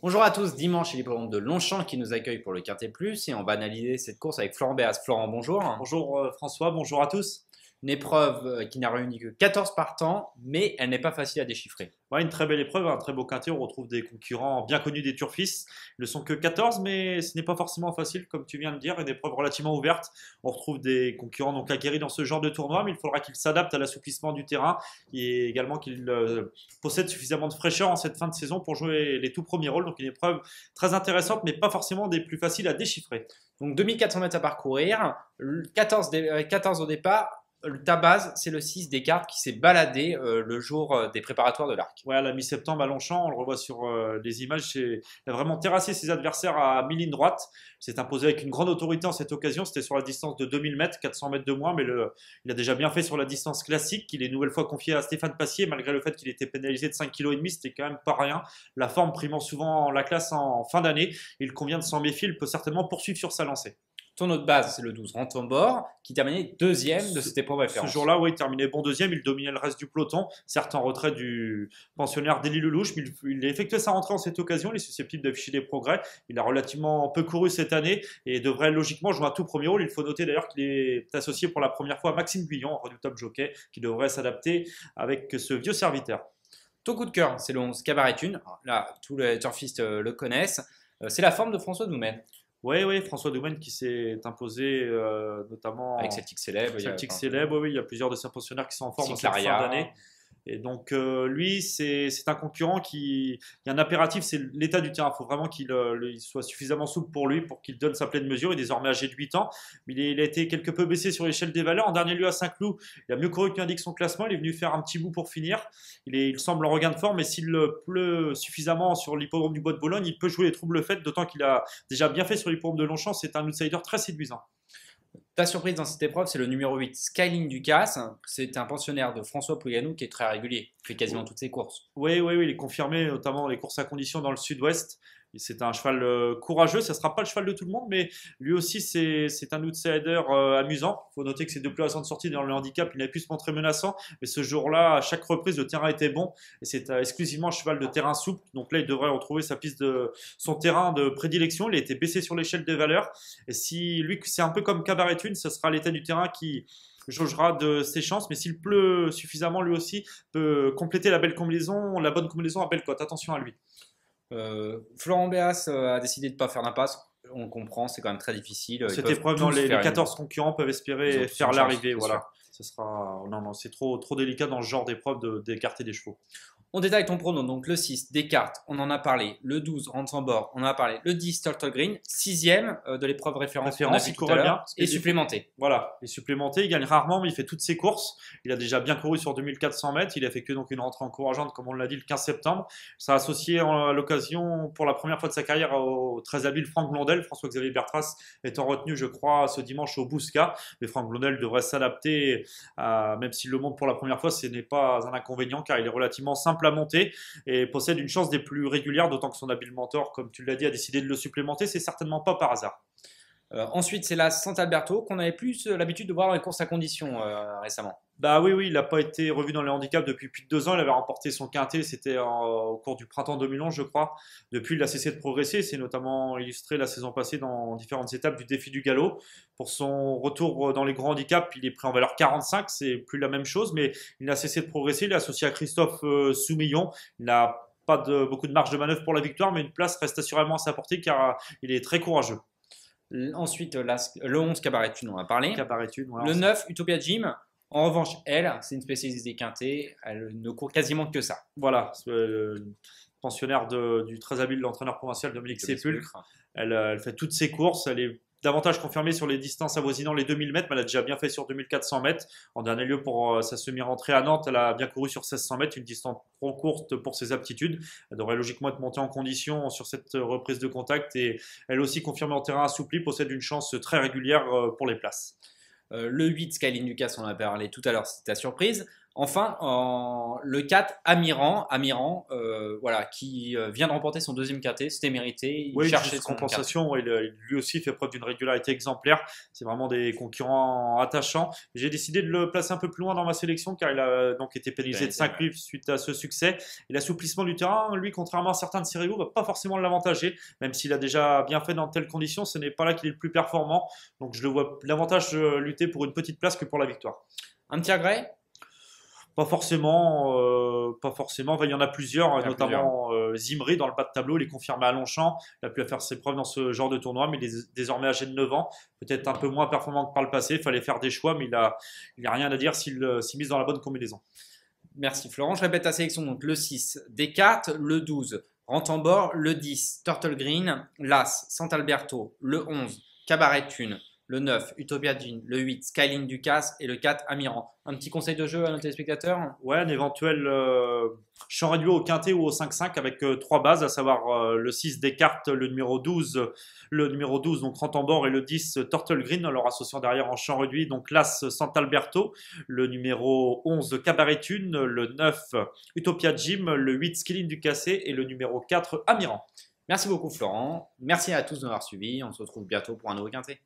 Bonjour à tous, dimanche c'est l'hippodrome de Longchamp qui nous accueille pour le Quintet Plus et on va analyser cette course avec Florent Béas. Florent, bonjour. Bonjour François, bonjour à tous. Une épreuve qui n'a réuni que 14 partants, mais elle n'est pas facile à déchiffrer. Ouais, une très belle épreuve, un très beau quintet. On retrouve des concurrents bien connus des turfistes. Ils ne sont que 14, mais ce n'est pas forcément facile, comme tu viens de dire. Une épreuve relativement ouverte. On retrouve des concurrents donc aguerris dans ce genre de tournoi, mais il faudra qu'ils s'adaptent à l'assouplissement du terrain et également qu'ils possèdent suffisamment de fraîcheur en cette fin de saison pour jouer les tout premiers rôles. Donc une épreuve très intéressante, mais pas forcément des plus faciles à déchiffrer. Donc 2400 mètres à parcourir, 14 au départ. Ta base, c'est le 6 Descartes qui s'est baladé le jour des préparatoires de l'Arc. Ouais, à la mi-septembre à Longchamp, on le revoit sur les images, il a vraiment terrassé ses adversaires à mi-ligne droite. Il s'est imposé avec une grande autorité en cette occasion. C'était sur la distance de 2000 mètres, 400 mètres de moins, mais il a déjà bien fait sur la distance classique, qu'il est une nouvelle fois confié à Stéphane Passier, malgré le fait qu'il était pénalisé de 5,5 kg. C'était quand même pas rien. La forme primant souvent la classe en fin d'année. Il convient de s'en méfier, il peut certainement poursuivre sur sa lancée. Ton autre base, c'est le 12 Rantombor, qui terminait deuxième de cette épreuve référence. Ce jour-là, oui, il terminait bon deuxième, il dominait le reste du peloton, certes en retrait du pensionnaire d'Élie Lelouch, mais il a effectué sa rentrée en cette occasion, il est susceptible d'afficher des progrès. Il a relativement peu couru cette année et devrait logiquement jouer un tout premier rôle. Il faut noter d'ailleurs qu'il est associé pour la première fois à Maxime Guyon, un redoutable jockey, qui devrait s'adapter avec ce vieux serviteur. Ton coup de cœur, c'est le 11 Cabaret Thune. Là, tous les turfistes le connaissent. C'est la forme de François Doumen. Oui, François Doumen qui s'est imposé notamment avec Celtic Célèbre. Celtic Célèbre, oui, il y a plusieurs de ses pensionnaires qui sont en forme en cette fin d'année. Et donc lui, c'est un concurrent il y a un impératif, c'est l'état du terrain. Il faut vraiment qu'il soit suffisamment souple pour lui, pour qu'il donne sa pleine mesure. Il est désormais âgé de 8 ans, mais il a été quelque peu baissé sur l'échelle des valeurs. En dernier lieu à Saint-Cloud, il a mieux couru que l'indique son classement. Il est venu faire un petit bout pour finir. Il semble en regain de forme, mais s'il pleut suffisamment sur l'hippodrome du Bois de Boulogne, il peut jouer les troubles faites, d'autant qu'il a déjà bien fait sur l'hippodrome de Longchamp. C'est un outsider très séduisant. Ta surprise dans cette épreuve, c'est le numéro 8, Skyline Ducasse. C'est un pensionnaire de François Pouganou qui est très régulier. Il fait quasiment toutes ses courses. Oui, il est confirmé, notamment les courses à conditions dans le sud-ouest. C'est un cheval courageux, ça ne sera pas le cheval de tout le monde, mais lui aussi c'est un outsider amusant. Il faut noter que ses deux places de sortie dans le handicap, il n'a pu se montrer menaçant, mais ce jour-là, à chaque reprise, le terrain était bon, et c'est exclusivement un cheval de terrain souple, donc là il devrait retrouver son terrain de prédilection. Il a été baissé sur l'échelle des valeurs, et si lui, c'est un peu comme Cabaret Thune, ce sera l'état du terrain qui jaugera de ses chances, mais s'il pleut suffisamment, lui aussi peut compléter la bonne combinaison à belle cote. Attention à lui. Florent Béas a décidé de ne pas faire d'impasse. On comprend, c'est quand même très difficile. Cette épreuve, les 14 concurrents peuvent espérer faire l'arrivée. Voilà. Non, c'est trop délicat dans ce genre d'épreuve d'écarter des chevaux. On détaille ton prono, donc le 6, Descartes, on en a parlé, le 12, Rantzambord, on en a parlé, le 10, Turtle Green, 6e de l'épreuve référence, il courait bien. Et supplémenté. Voilà, il est supplémenté, il gagne rarement, mais il fait toutes ses courses. Il a déjà bien couru sur 2400 mètres, il a effectué donc une rentrée encourageante, comme on l'a dit, le 15 septembre. Ça a associé à l'occasion, pour la première fois de sa carrière, au très habile Franck Blondel. François-Xavier Bertras étant retenu, je crois, ce dimanche au Bousca. Mais Franck Blondel devrait s'adapter, même s'il le monte pour la première fois, ce n'est pas un inconvénient, car il est relativement simple à monter et possède une chance des plus régulières, d'autant que son habile mentor, comme tu l'as dit, a décidé de le supplémenter. C'est certainement pas par hasard. Ensuite, c'est la Sant'Alberto qu'on avait plus l'habitude de voir dans les courses à conditions récemment. Bah oui, il n'a pas été revu dans les handicaps depuis plus de 2 ans. Il avait remporté son quintet, c'était au cours du printemps 2011, je crois. Depuis, il a cessé de progresser. C'est notamment illustré la saison passée dans différentes étapes du défi du galop. Pour son retour dans les grands handicaps, il est pris en valeur 45. C'est plus la même chose, mais il n'a cessé de progresser. Il est associé à Christophe Soumillon. Il n'a pas beaucoup de marge de manœuvre pour la victoire, mais une place reste assurément à sa portée car il est très courageux. Ensuite, le 11, Cabaret Thune, on en a parlé. Cabaret Thune, voilà, le 9, Utopia Gym. En revanche, elle, c'est une spécialiste des quintés. Elle ne court quasiment que ça. Voilà, pensionnaire du très habile l'entraîneur provincial Dominique Sépulcre. Elle fait toutes ses courses. Elle est davantage confirmée sur les distances avoisinant les 2000 mètres, mais elle a déjà bien fait sur 2400 mètres. En dernier lieu, pour sa semi-rentrée à Nantes, elle a bien couru sur 1600 mètres, une distance trop courte pour ses aptitudes. Elle devrait logiquement être montée en condition sur cette reprise de contact, et elle aussi confirmée en terrain assoupli, possède une chance très régulière pour les places. Le 8, Skyline Ducasse, on en a parlé tout à l'heure, c'était ta surprise. Enfin, le 4, Amiran. Amiran, voilà, qui vient de remporter son deuxième quintet. C'était mérité. Il Oui, cherchait juste son quintet. compensation. Ouais, lui aussi fait preuve d'une régularité exemplaire. C'est vraiment des concurrents attachants. J'ai décidé de le placer un peu plus loin dans ma sélection car il a donc été pénalisé de 5 livres suite à ce succès. Et l'assouplissement du terrain, lui, contrairement à certains de ses rivaux, va pas forcément l'avantager. Même s'il a déjà bien fait dans de telles conditions, ce n'est pas là qu'il est le plus performant. Donc je le vois davantage lutter pour une petite place que pour la victoire. Un petit regret? Pas forcément, pas forcément. Enfin, il y en a plusieurs, Il y en a notamment Zimri dans le bas de tableau. Il est confirmé à Longchamp. Il a pu faire ses preuves dans ce genre de tournoi, mais il est désormais âgé de 9 ans. Peut-être un peu moins performant que par le passé. Il fallait faire des choix, mais il a rien à dire s'il mise dans la bonne combinaison. Merci Florent. Je répète ta sélection. Donc le 6, Descartes. Le 12, Rentambor. Le 10, Turtle Green. L'As, Sant'Alberto. Le 11, Cabaret Thune. Le 9, Utopia Jean. Le 8, Skyline Ducasse. Et le 4, Amiran. Un petit conseil de jeu à nos téléspectateurs? Ouais, un éventuel champ réduit au quintet ou au 5-5 avec 3 bases, à savoir le 6 Descartes, le numéro 12, donc Rentambor et le 10 Turtle Green, en leur associant derrière en champ réduit, donc l'As Sant'Alberto, le numéro 11 Cabaret Thune, le 9 Utopia Jim, le 8 Skilling du Cassé et le numéro 4 Amiran. Merci beaucoup Florent. Merci à tous de nous avoir suivis. On se retrouve bientôt pour un nouveau quintet.